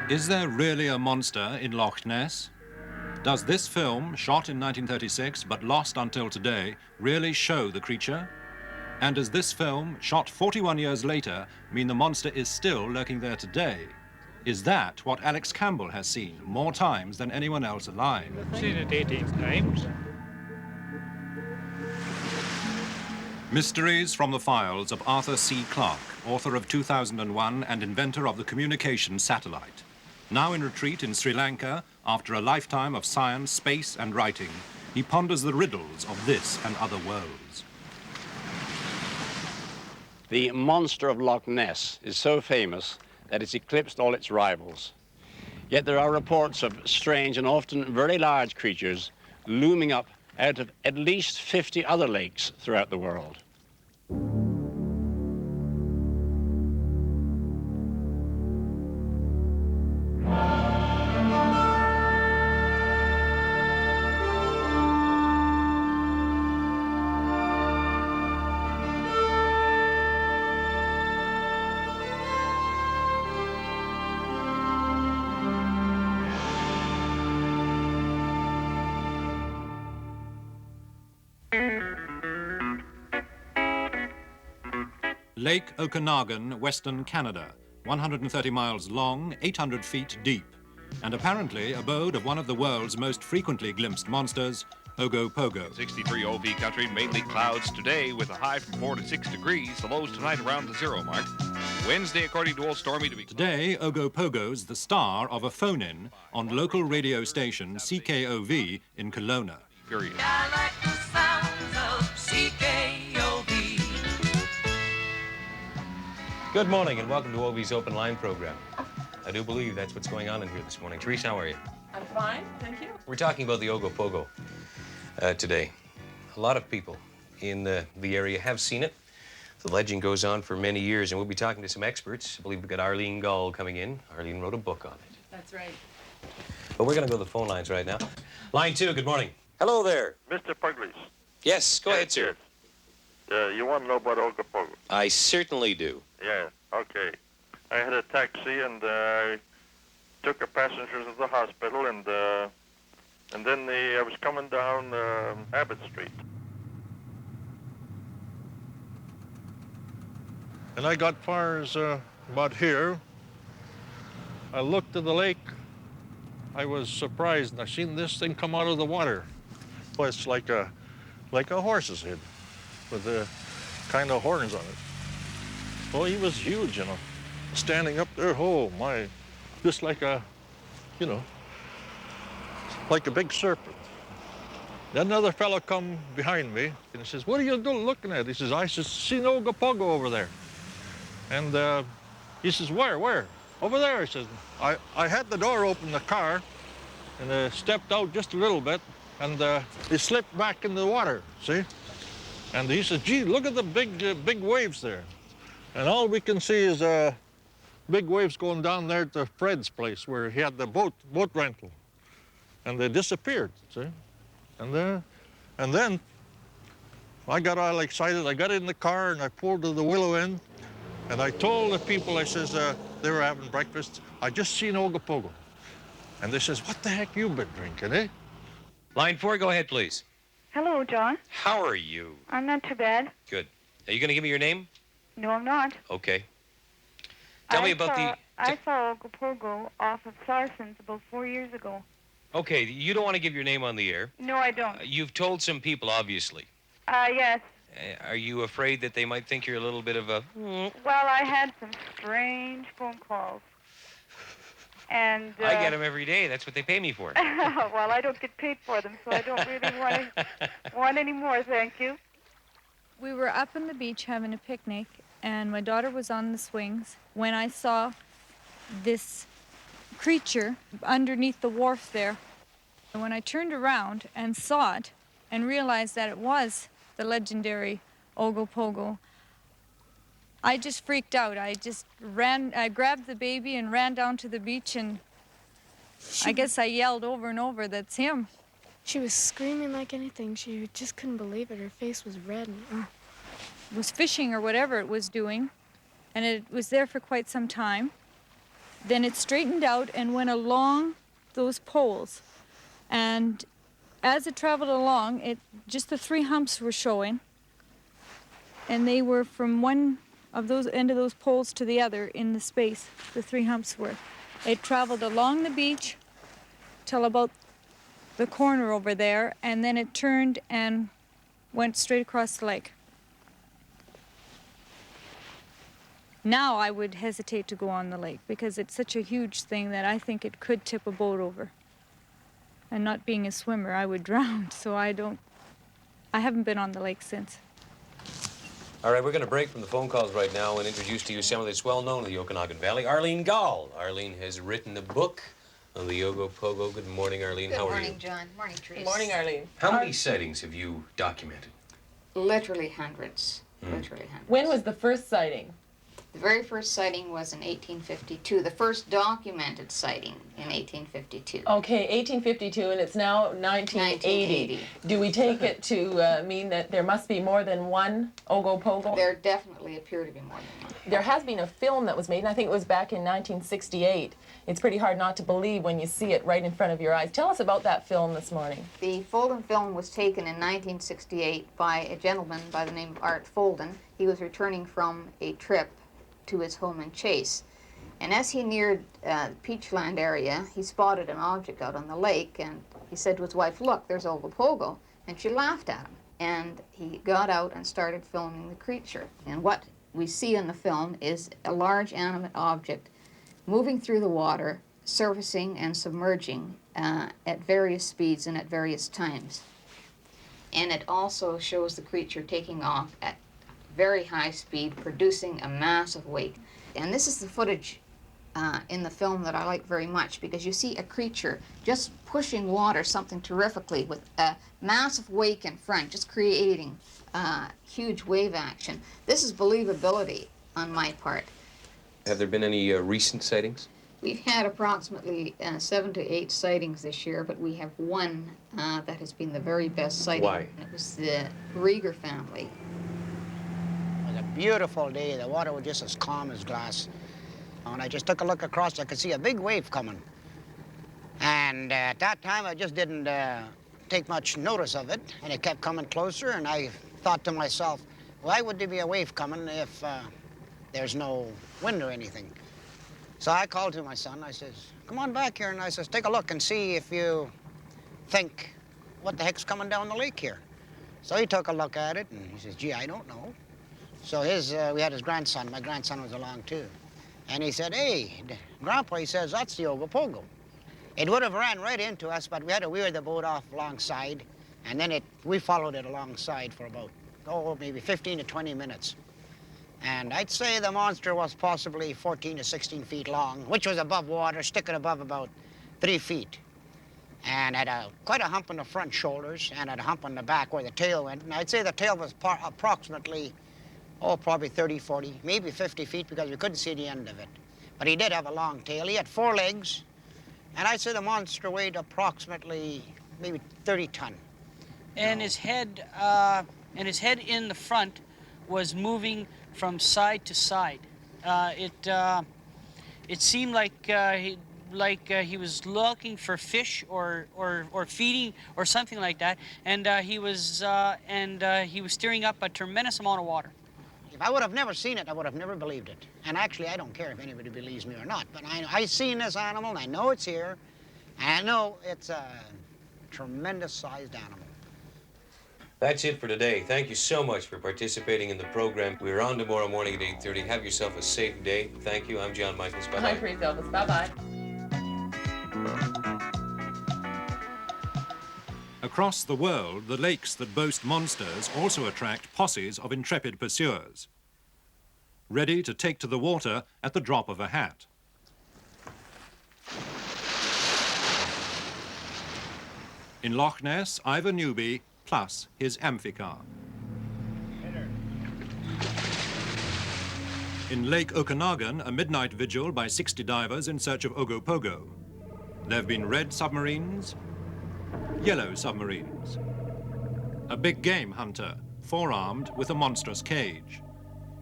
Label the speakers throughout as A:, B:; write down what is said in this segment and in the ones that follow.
A: Is there really a monster in Loch Ness? Does this film, shot in 1936 but lost until today, really show the creature? And does this film, shot 41 years later, mean the monster is still lurking there today? Is that what Alex Campbell has seen more times than anyone else alive?
B: I've seen it 18 times.
A: Mysteries from the files of Arthur C. Clarke, author of 2001 and inventor of the communication satellite. Now in retreat in Sri Lanka, after a lifetime of science, space, and writing, he ponders the riddles of this and other worlds.
C: The monster of Loch Ness is so famous that it's eclipsed all its rivals. Yet there are reports of strange and often very large creatures looming up out of at least 50 other lakes throughout the world.
A: Lake Okanagan, Western Canada, 130 miles long, 800 feet deep, and apparently abode of one of the world's most frequently glimpsed monsters, Ogopogo.
D: 63 OV country, mainly clouds today with a high from 4 to 6 degrees. The lows tonight around the 0 mark. Wednesday, according to Old Stormy, to be...
A: Today, Ogopogo's the star of a phone-in on local radio station CKOV in Kelowna.
D: Period.
E: I like the sounds of CKOV.
F: Good morning and welcome to OV's Open Line program. I do believe that's what's going on in here this morning. Teresa, how are you?
G: I'm fine, thank you.
F: We're talking about the Ogopogo today. A lot of people in the area have seen it. The legend goes on for many years, and we'll be talking to some experts. I believe we've got Arlene Gall coming in. Arlene wrote a book on it.
G: That's right.
F: But we're going to go to the phone lines right now. Line 2, good morning.
H: Hello there.
I: Mr. Puglies.
F: Yes, go ahead, sir.
I: You want to know about Ogopogo?
F: I certainly do.
I: Yeah, okay. I had a taxi and I took a passenger to the hospital and then I was coming down Abbott Street.
H: And I got far as about here. I looked at the lake. I was surprised, and I seen this thing come out of the water. Well, it's like a horse's head with the kind of horns on it. Well, he was huge, you know, standing up there. Oh my, just like a, you know, like a big serpent. Then another fellow come behind me and he says, "What are you doing looking at?" He says, "I seen Ogopogo over there." And he says, Where? Over there. He says, I had the door open, the car, and stepped out just a little bit, and it slipped back in the water, see? And he says, "Gee, look at the big waves there." And all we can see is big waves going down there to Fred's place where he had the boat rental. And they disappeared, see? And then I got all excited. I got in the car and I pulled to the willow end. And I told the people, I says, they were having breakfast, "I just seen Ogopogo." And they says, "What the heck you been drinking, eh?"
F: Line 4, go ahead, please.
J: Hello, John.
F: How are you?
J: I'm not too bad.
F: Good. Are you going to give me your name?
J: No, I'm not.
F: Okay. Tell me about
J: I saw Ogopogo off of Sarsens about 4 years ago.
F: Okay, you don't want to give your name on the air.
J: No, I don't.
F: You've told some people, obviously.
J: Yes.
F: Are you afraid that they might think you're a little bit of a...
J: Well, I had some strange phone calls. And
F: I get them every day. That's what they pay me for.
J: Well, I don't get paid for them, so I don't really want any more, thank you.
K: We were up on the beach having a picnic, and my daughter was on the swings when I saw this creature underneath the wharf there. And when I turned around and saw it and realized that it was the legendary Ogopogo, I just freaked out. I grabbed the baby and ran down to the beach, and I guess I yelled over and over, "That's him."
L: She was screaming like anything. She just couldn't believe it. Her face was red and
K: was fishing or whatever it was doing, and it was there for quite some time. then it straightened out and went along those poles. And as it traveled along, just the 3 humps were showing, and they were from one of those end of those poles to the other in the space. The 3 humps were. It traveled along the beach till about the corner over there, and then it turned and went straight across the lake. Now I would hesitate to go on the lake because it's such a huge thing that I think it could tip a boat over. And not being a swimmer, I would drown, so I haven't been on the lake since.
F: All right, we're going to break from the phone calls right now and introduce to you someone that's well known in the Okanagan Valley, Arlene Gall. Arlene has written a book on the Ogopogo. Good morning, Arlene. How are you?
M: Good morning, John. Morning, Teresa.
G: Good morning, Arlene.
F: How many sightings have you documented?
M: Literally hundreds. Literally hundreds.
G: When was the first sighting?
M: The very first sighting was in 1852. The first documented sighting in 1852.
G: Okay, 1852, and it's now 1980. Do we take it to mean that there must be more than one Ogopogo?
M: There definitely appear to be more than one.
G: There has been a film that was made, and I think it was back in 1968. It's pretty hard not to believe when you see it right in front of your eyes. Tell us about that film this morning.
M: The Folden film was taken in 1968 by a gentleman by the name of Art Folden. He was returning from a trip to his home in Chase. And as he neared the Peachland area, he spotted an object out on the lake, and he said to his wife, "Look, there's Ogopogo." And she laughed at him. And he got out and started filming the creature. And what we see in the film is a large animate object moving through the water, surfacing and submerging at various speeds and at various times. And it also shows the creature taking off at very high speed, producing a massive wake. And this is the footage in the film that I like very much, because you see a creature just pushing water something terrifically with a massive wake in front, just creating huge wave action. This is believability on my part.
F: Have there been any recent sightings?
M: We've had approximately 7 to 8 sightings this year, but we have one that has been the very best sighting.
F: Why?
M: It was the Rieger family.
N: It was a beautiful day. The water was just as calm as glass. When I just took a look across, I could see a big wave coming. And at that time, I just didn't take much notice of it, and it kept coming closer, and I thought to myself, why would there be a wave coming if there's no wind or anything? So I called to my son. I says, come on back here, and I says, take a look and see if you think what the heck's coming down the lake here. So he took a look at it, and he says, gee, I don't know. So we had his grandson. My grandson was along, too. And he said, hey, Grandpa, he says, that's the Ogopogo. It would have ran right into us, but we had to weir the boat off alongside, and then we followed it alongside for about, maybe 15 to 20 minutes. And I'd say the monster was possibly 14 to 16 feet long, which was above water, sticking above about 3 feet. And had quite a hump on the front shoulders, and had a hump on the back where the tail went. And I'd say the tail was approximately, probably 30, 40, maybe 50 feet, because we couldn't see the end of it. But he did have a long tail. He had 4 legs, and I'd say the monster weighed approximately maybe 30 ton.
O: And his head in the front was moving from side to side. It seemed like he was looking for fish or feeding or something like that, and he was stirring up a tremendous amount of water.
N: If I would have never seen it, I would have never believed it. And actually, I don't care if anybody believes me or not, but I've seen this animal, and I know it's here, and I know it's a tremendous-sized animal.
F: That's it for today. Thank you so much for participating in the program. We're on tomorrow morning at 8:30. Have yourself a safe day. Thank you. I'm John Michaels. Bye-bye.
G: Hi, Grace Elvis. Bye-bye.
A: Across the world, the lakes that boast monsters also attract posses of intrepid pursuers, ready to take to the water at the drop of a hat. In Loch Ness, Ivor Newby plus his amphicar. In Lake Okanagan, a midnight vigil by 60 divers in search of Ogopogo. There have been red submarines, yellow submarines. A big game hunter, 4-armed with a monstrous cage.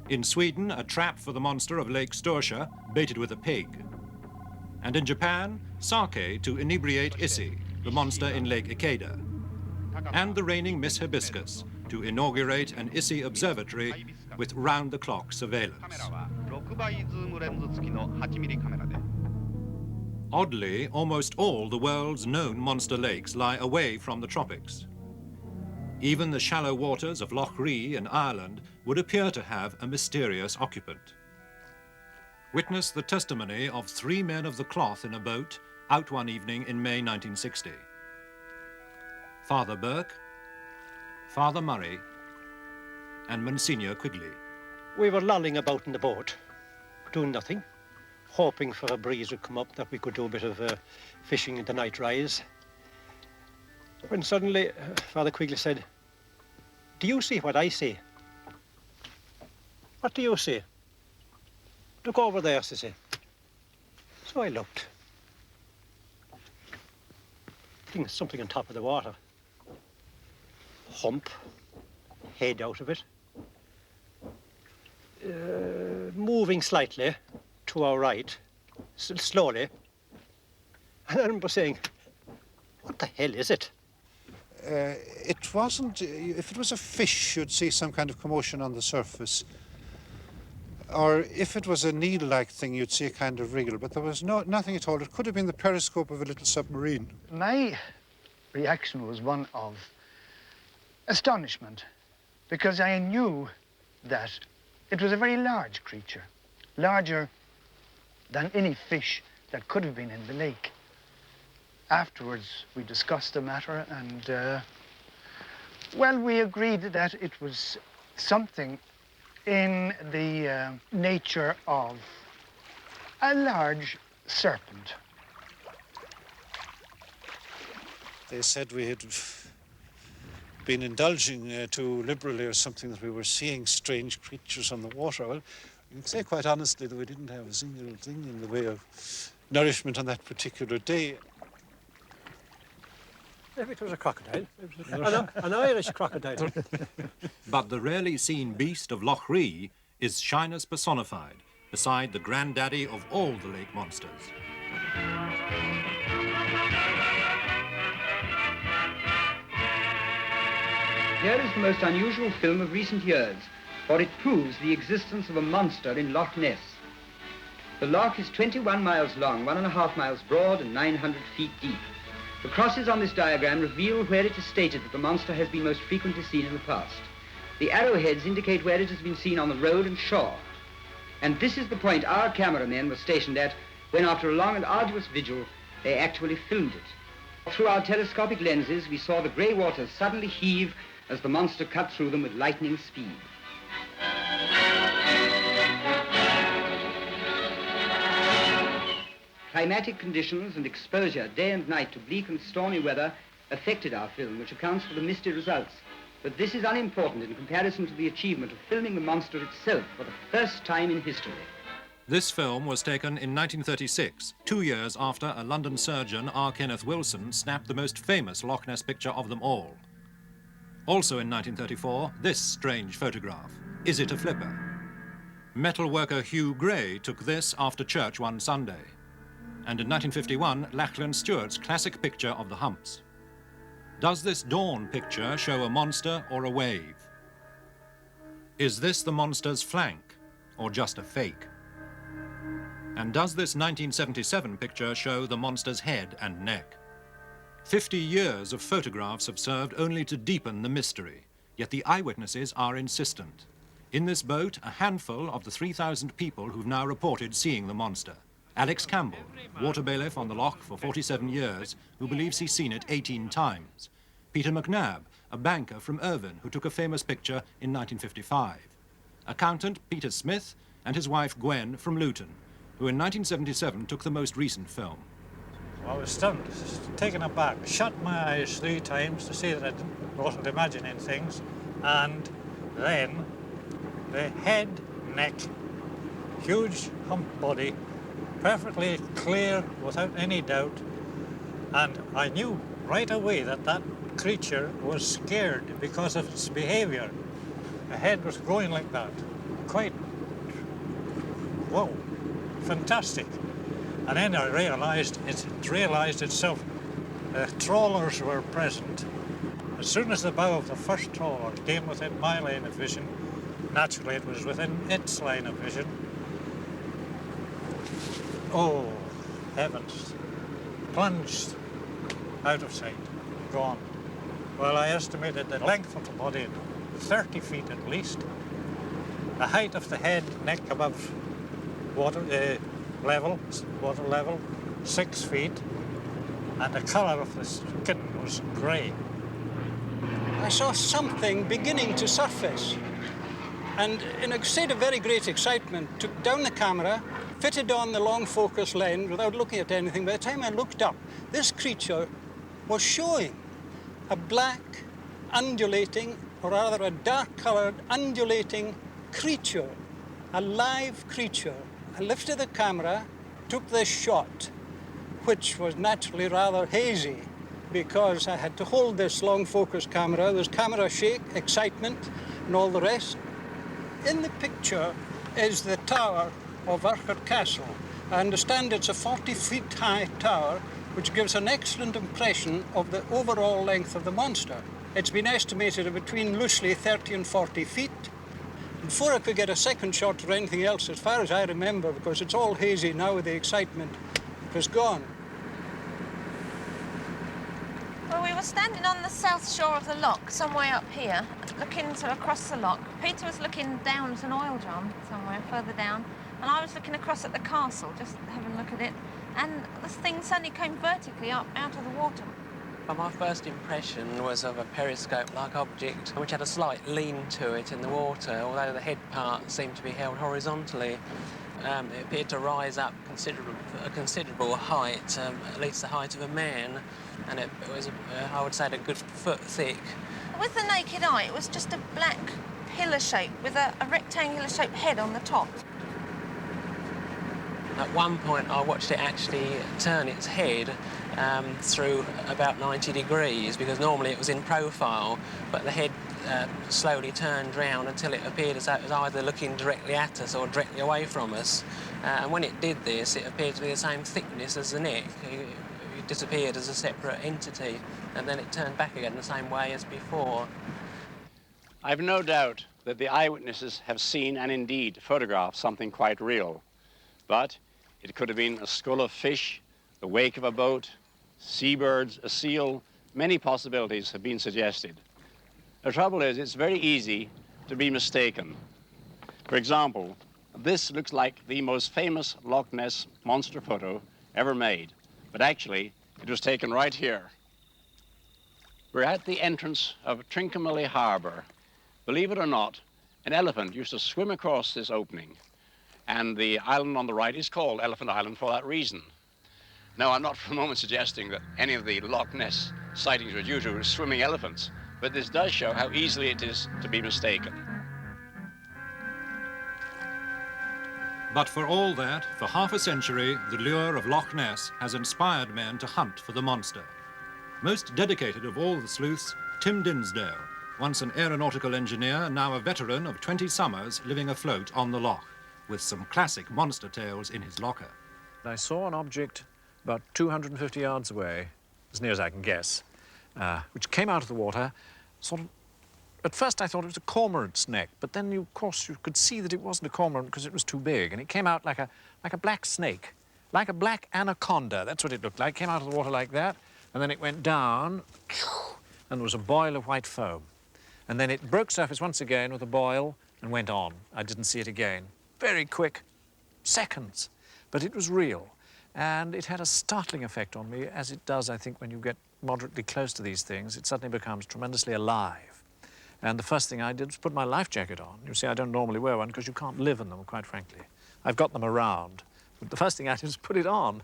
A: In Sweden, a trap for the monster of Lake Storsjö, baited with a pig. And in Japan, sake to inebriate Issy, the monster in Lake Ikeda. And the reigning Miss Hibiscus to inaugurate an Issy observatory with round-the-clock surveillance. Oddly, almost all the world's known monster lakes lie away from the tropics. Even the shallow waters of Loch Ree in Ireland would appear to have a mysterious occupant. Witness the testimony of 3 men of the cloth in a boat out one evening in May 1960. Father Burke, Father Murray, and Monsignor Quigley.
P: We were lolling about in the boat, doing nothing, hoping for a breeze would come up that we could do a bit of fishing in the night rise. When suddenly Father Quigley said, "Do you see what I see?" "What do you see?" "Look over there," says he. So I looked. I think something on top of the water. Hump, head out of it. Moving slightly to our right, slowly. And I remember saying, "What the hell is it?"
Q: It wasn't, if it was a fish, you'd see some kind of commotion on the surface. Or if it was a needle-like thing, you'd see a kind of wriggle, but there was nothing at all. It could have been the periscope of a little submarine.
R: My reaction was one of astonishment, because I knew that it was a very large creature, larger than any fish that could have been in the lake. Afterwards, we discussed the matter and, well, we agreed that it was something in the nature of a large serpent.
Q: They said we had been indulging too liberally or something, that we were seeing strange creatures on the water. Well, you can say quite honestly that we didn't have a single thing in the way of nourishment on that particular day.
P: Maybe it was a crocodile. An Irish crocodile.
A: But the rarely seen beast of Loch Ree is shyness personified, beside the granddaddy of all the lake monsters.
S: Here is the most unusual film of recent years, for it proves the existence of a monster in Loch Ness. The loch is 21 miles long, 1.5 miles broad, and 900 feet deep. The crosses on this diagram reveal where it is stated that the monster has been most frequently seen in the past. The arrowheads indicate where it has been seen on the road and shore. And this is the point our cameramen were stationed at when, after a long and arduous vigil, they actually filmed it. Through our telescopic lenses, we saw the grey waters suddenly heave as the monster cut through them with lightning speed. Climatic conditions and exposure day and night to bleak and stormy weather affected our film, which accounts for the misty results. But this is unimportant in comparison to the achievement of filming the monster itself for the first time in history.
A: This film was taken in 1936, 2 years after a London surgeon, R. Kenneth Wilson, snapped the most famous Loch Ness picture of them all. Also in 1934, this strange photograph. Is it a flipper? Metalworker Hugh Gray took this after church one Sunday. And in 1951, Lachlan Stewart's classic picture of the humps. Does this dawn picture show a monster or a wave? Is this the monster's flank, or just a fake? And does this 1977 picture show the monster's head and neck? 50 years of photographs have served only to deepen the mystery, yet the eyewitnesses are insistent. In this boat, a handful of the 3,000 people who've now reported seeing the monster. Alex Campbell, water bailiff on the loch for 47 years, who believes he's seen it 18 times. Peter McNabb, a banker from Irvine, who took a famous picture in 1955. Accountant Peter Smith and his wife Gwen from Luton, who in 1977 took the most recent film.
B: I was stunned, taken aback, shut my eyes 3 times to see that I wasn't imagining things, and then the head, neck, huge hump body, perfectly clear without any doubt, and I knew right away that that creature was scared because of its behavior. The head was going like that, quite, whoa, fantastic. And then I realised, it realised itself, trawlers were present. As soon as the bow of the first trawler came within my line of vision, naturally it was within its line of vision. Oh, heavens. Plunged out of sight, gone. Well, I estimated the length of the body at 30 feet at least. The height of the head, neck above water level, 6 feet. And the colour of the skin was grey.
T: I saw something beginning to surface. And in a state of very great excitement, took down the camera, fitted on the long focus lens without looking at anything. By the time I looked up, this creature was showing a black, undulating, or rather a dark-coloured, undulating creature, a live creature. I lifted the camera, took this shot, which was naturally rather hazy because I had to hold this long focus camera. There's camera shake, excitement, and all the rest. In the picture is the tower of Urquhart Castle. I understand it's a 40-feet high tower, which gives an excellent impression of the overall length of the monster. It's been estimated at between loosely 30 and 40 feet. Before I could get a second shot or anything else, as far as I remember, because it's all hazy now with the excitement, it was gone.
U: Well, we were standing on the south shore of the loch, some way up here, looking sort of across the loch. Peter was looking down at an oil drum somewhere further down, and I was looking across at the castle, just having a look at it, and this thing suddenly came vertically up out of the water.
V: Well, my first impression was of a periscope-like object which had a slight lean to it in the water, although the head part seemed to be held horizontally. It appeared to rise up a considerable height, at least the height of a man, and it was, I would say, a good foot thick.
U: With the naked eye, it was just a black pillar shape with a rectangular-shaped head on the top.
V: At one point, I watched it actually turn its head through about 90 degrees, because normally it was in profile, but the head slowly turned round until it appeared as though it was either looking directly at us or directly away from us. And when it did this, it appeared to be the same thickness as the neck. It disappeared as a separate entity, and then it turned back again the same way as before.
C: I've no doubt that the eyewitnesses have seen and indeed photographed something quite real. But it could have been a skull of fish, the wake of a boat, seabirds, a seal. Many possibilities have been suggested. The trouble is, it's very easy to be mistaken. For example, this looks like the most famous Loch Ness monster photo ever made, but actually, it was taken right here. We're at the entrance of Trincomalee Harbour. Believe it or not, an elephant used to swim across this opening, and the island on the right is called Elephant Island for that reason. Now, I'm not for a moment suggesting that any of the Loch Ness sightings were due to swimming elephants, but this does show how easily it is to be mistaken.
A: But for all that, for half a century, the lure of Loch Ness has inspired men to hunt for the monster. Most dedicated of all the sleuths, Tim Dinsdale, once an aeronautical engineer, now a veteran of 20 summers living afloat on the loch, with some classic monster tales in his locker.
W: I saw an object about 250 yards away, as near as I can guess, which came out of the water, sort of. At first I thought it was a cormorant's neck, but then, of course, you could see that it wasn't a cormorant because it was too big, and it came out like a black snake, like a black anaconda. That's what it looked like. It came out of the water like that, and then it went down, and there was a boil of white foam. And then it broke surface once again with a boil and went on. I didn't see it again. Very quick, seconds, but it was real. And it had a startling effect on me, as it does, I think, when you get moderately close to these things. It suddenly becomes tremendously alive. And the first thing I did was put my life jacket on. You see, I don't normally wear one because you can't live in them, quite frankly. I've got them around, but the first thing I did was put it on.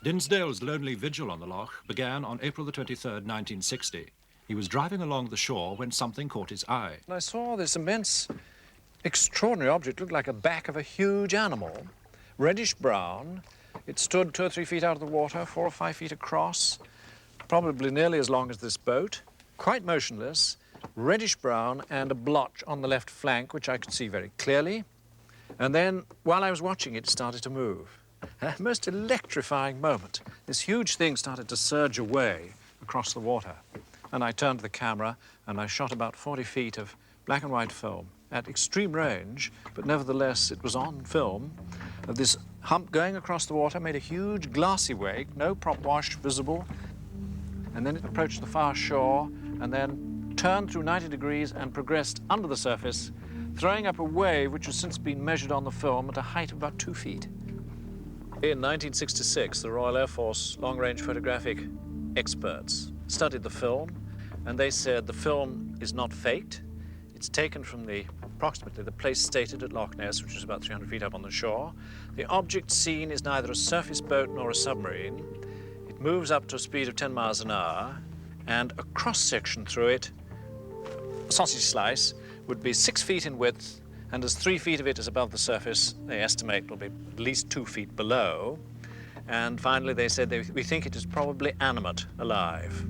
A: Dinsdale's lonely vigil on the loch began on April the 23rd, 1960. He was driving along the shore when something caught his eye.
W: And I saw this immense, extraordinary object. It looked like a back of a huge animal, reddish-brown. It stood 2 or 3 feet out of the water, 4 or 5 feet across, probably nearly as long as this boat, quite motionless, reddish-brown, and a blotch on the left flank, which I could see very clearly. And then, while I was watching it, it started to move. A most electrifying moment. This huge thing started to surge away across the water. And I turned the camera and I shot about 40 feet of black and white film at extreme range, but nevertheless it was on film. This hump going across the water made a huge glassy wake, no prop wash visible. And then it approached the far shore and then turned through 90 degrees and progressed under the surface, throwing up a wave which has since been measured on the film at a height of about 2 feet. In 1966, the Royal Air Force long-range photographic experts studied the film, and they said the film is not faked. It's taken from approximately the place stated at Loch Ness, which is about 300 feet up on the shore. The object seen is neither a surface boat nor a submarine. It moves up to a speed of 10 miles an hour, and a cross-section through it, a sausage slice, would be 6 feet in width, and as 3 feet of it is above the surface, they estimate will be at least 2 feet below. And finally, they said we think it is probably animate, alive.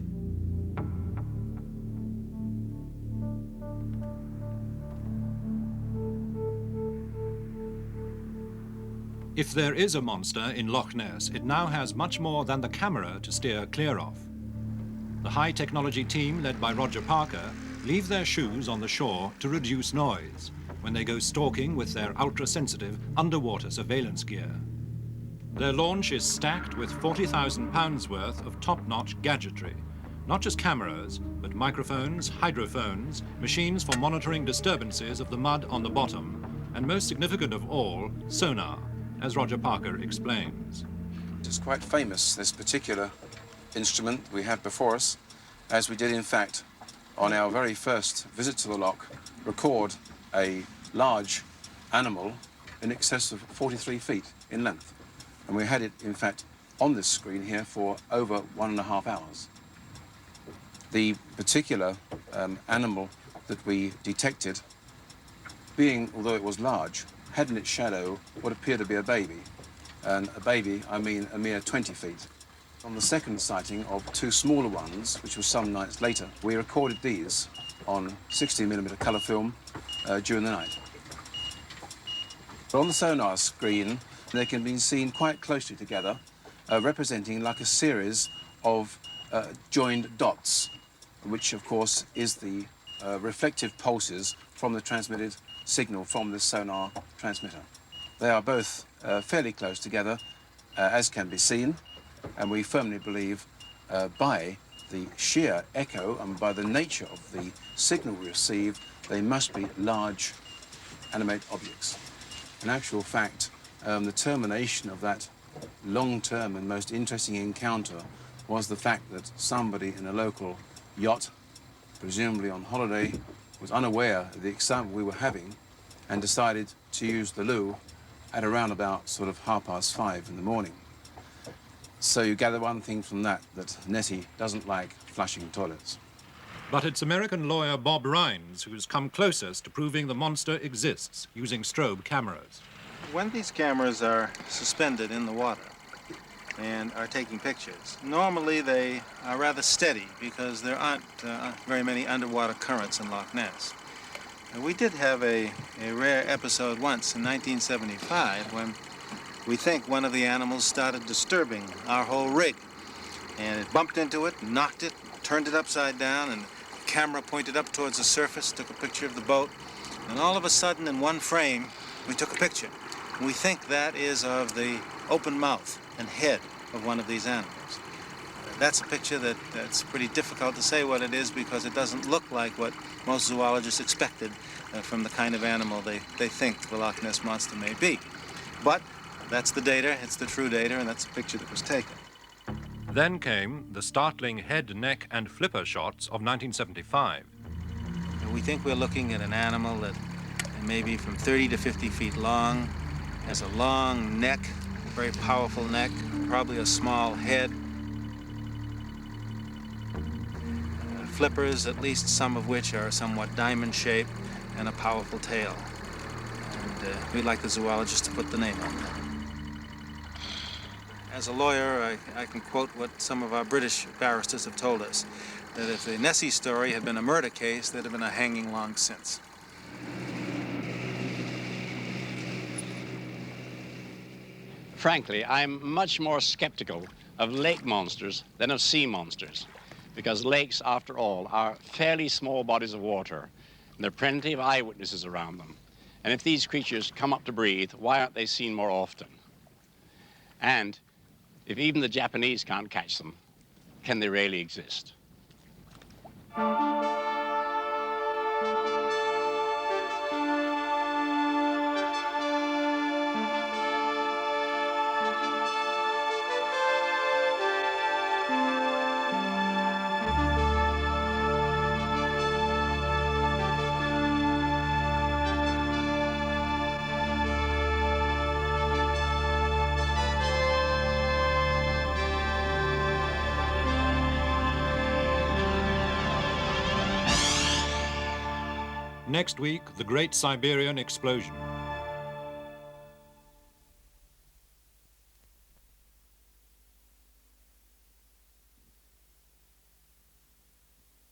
A: If there is a monster in Loch Ness, it now has much more than the camera to steer clear of. The high-technology team, led by Roger Parker, leave their shoes on the shore to reduce noise when they go stalking with their ultra-sensitive underwater surveillance gear. Their launch is stacked with £40,000 worth of top-notch gadgetry. Not just cameras, but microphones, hydrophones, machines for monitoring disturbances of the mud on the bottom, and most significant of all, sonar, as Roger Parker explains.
D: It's quite famous, this particular instrument we have before us, as we did in fact on our very first visit to the loch, record a large animal in excess of 43 feet in length. And we had it, in fact, on this screen here for over 1.5 hours. The particular animal that we detected, although it was large, had in its shadow what appeared to be a baby. And a baby, I mean a mere 20 feet. On the second sighting of 2 smaller ones, which was some nights later, we recorded these on 16mm colour film during the night. But on the sonar screen, they can be seen quite closely together, representing like a series of joined dots, which of course is the reflective pulses from the transmitted signal from the sonar transmitter. They are both fairly close together, as can be seen, and we firmly believe by the sheer echo and by the nature of the signal we receive, they must be large animate objects. In actual fact, the termination of that long-term and most interesting encounter was the fact that somebody in a local yacht, presumably on holiday, was unaware of the excitement we were having and decided to use the loo at around about sort of 5:30 in the morning. So you gather one thing from that Nessie doesn't like flushing toilets.
A: But it's American lawyer Bob Rhines who's come closest to proving the monster exists using strobe cameras.
E: When these cameras are suspended in the water and are taking pictures, normally they are rather steady because there aren't very many underwater currents in Loch Ness. We did have a rare episode once in 1975 when we think one of the animals started disturbing our whole rig. And it bumped into it, knocked it, turned it upside down, and the camera pointed up towards the surface, took a picture of the boat. And all of a sudden, in one frame, we took a picture. And we think that is of the open mouth and head of one of these animals. That's a picture that's pretty difficult to say what it is because it doesn't look like what most zoologists expected from the kind of animal they think the Loch Ness monster may be. But that's the data, it's the true data, and that's the picture that was taken.
A: Then came the startling head, neck, and flipper shots of 1975.
E: We think we're looking at an animal that may be from 30 to 50 feet long, has a long neck, a very powerful neck, probably a small head. Flippers, at least some of which are somewhat diamond-shaped, and a powerful tail. And we'd like the zoologist to put the name on that. As a lawyer, I can quote what some of our British barristers have told us, that if the Nessie story had been a murder case, there'd have been a hanging long since.
C: Frankly, I'm much more skeptical of lake monsters than of sea monsters, because lakes, after all, are fairly small bodies of water, and there are plenty of eyewitnesses around them. And if these creatures come up to breathe, why aren't they seen more often? And if even the Japanese can't catch them, can they really exist?
A: Next week, the Great Siberian Explosion.